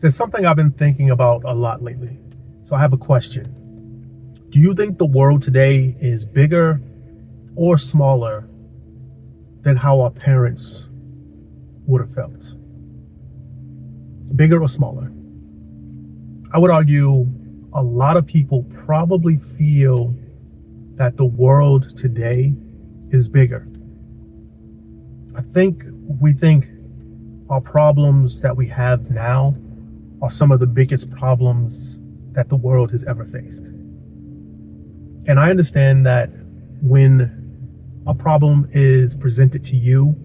There's something I've been thinking about a lot lately. So I have a question. Do you think the world today is bigger or smaller than how our parents would have felt? Bigger or smaller? I would argue a lot of people probably feel that the world today is bigger. We think our problems that we have now are some of the biggest problems that the world has ever faced. And I understand that when a problem is presented to you,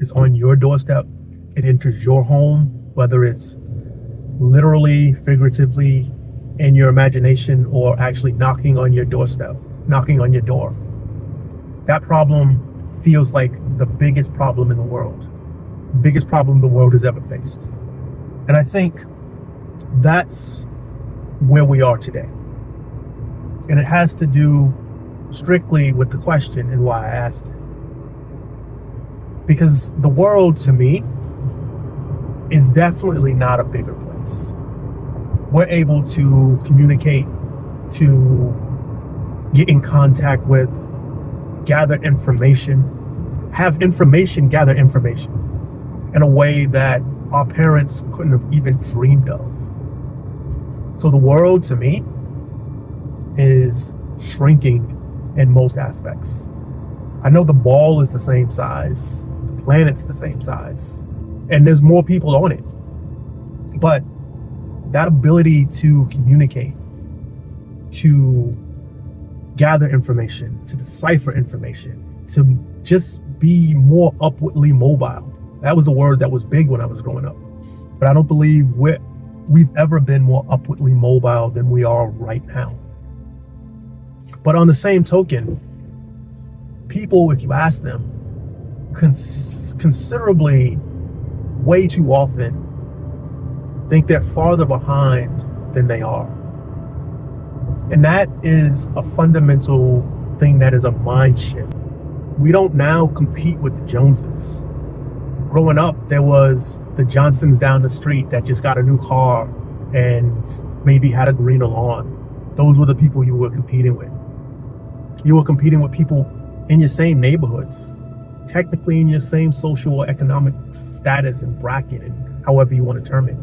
is on your doorstep, it enters your home, whether it's literally, figuratively, in your imagination, or actually knocking on your doorstep, knocking on your door. That problem feels like the biggest problem in the world, biggest problem the world has ever faced. And I think that's where we are today. And it has to do strictly with the question and why I asked it. Because the world, to me, is definitely not a bigger place. We're able to communicate, to get in contact with, gather information, have information gather information in a way that our parents couldn't have even dreamed of. So the world, to me, is shrinking in most aspects. I know the ball is the same size, the planet's the same size, and there's more people on it. But that ability to communicate, to gather information, to decipher information, to just be more upwardly mobile. That was a word that was big when I was growing up. But I don't believe we've ever been more upwardly mobile than we are right now. But on the same token, people, if you ask them, considerably, way too often, think they're farther behind than they are. And that is a fundamental thing that is a mind shift. We don't now compete with the Joneses. Growing up, there was the Johnsons down the street that just got a new car and maybe had a greener lawn. Those were the people you were competing with. You were competing with people in your same neighborhoods, technically in your same social or economic status and bracket, and however you want to term it.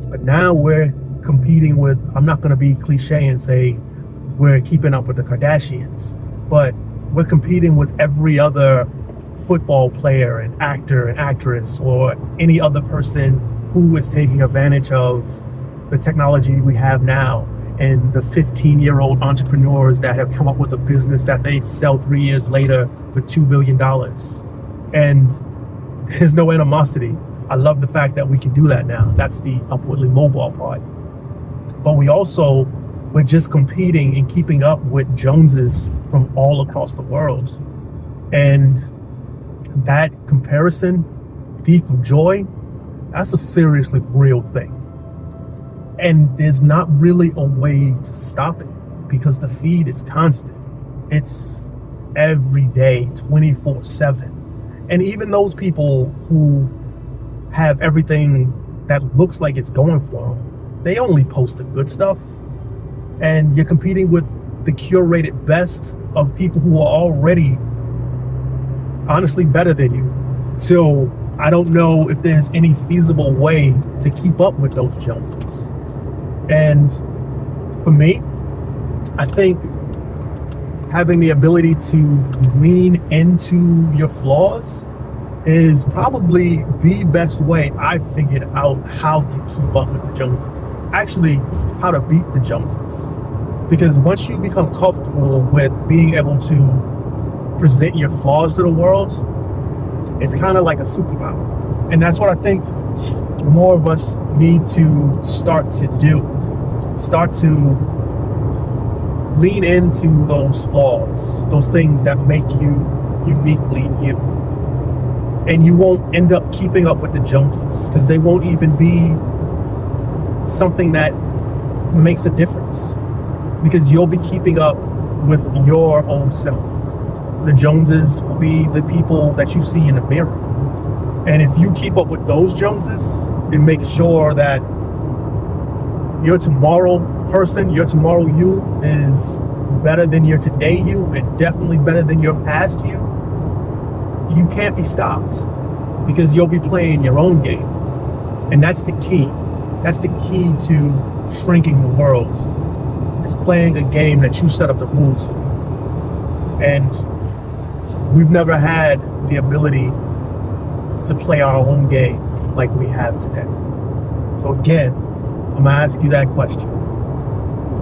But now we're competing with, I'm not going to be cliche and say we're keeping up with the Kardashians, but we're competing with every other football player and actor and actress or any other person who is taking advantage of the technology we have now, and the 15-year-old entrepreneurs that have come up with a business that they sell 3 years later for $2 billion. And there's no animosity. I love the fact that we can do that now. That's the upwardly mobile part. But we're just competing and keeping up with Joneses from all across the world. And that comparison, thief of joy, that's a seriously real thing. And there's not really a way to stop it because the feed is constant. It's every day, 24/7. And even those people who have everything that looks like it's going for them, they only post the good stuff. And you're competing with the curated best of people who are already honestly better than you. So I don't know if there's any feasible way to keep up with those Joneses. And for me, I think having the ability to lean into your flaws is probably the best way I've figured out how to keep up with the Joneses. Actually, how to beat the Joneses. Because once you become comfortable with being able to present your flaws to the world, it's kind of like a superpower. And that's what I think more of us need to start to do. Start to lean into those flaws, those things that make you uniquely you. And you won't end up keeping up with the Joneses because they won't even be something that makes a difference, because you'll be keeping up with your own self. The Joneses will be the people that you see in the mirror. And if you keep up with those Joneses, it makes sure that your tomorrow person, your tomorrow you is better than your today you, and definitely better than your past you, you can't be stopped, because you'll be playing your own game. And that's the key. That's the key to shrinking the world. It's playing a game that you set up the rules for. And we've never had the ability to play our own game like we have today. So again, I'm gonna ask you that question.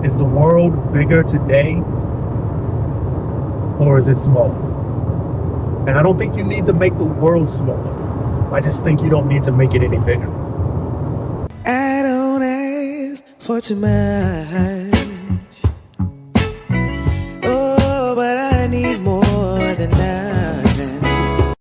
Is the world bigger today, or is it smaller? And I don't think you need to make the world smaller. I just think you don't need to make it any bigger. I don't ask for too much.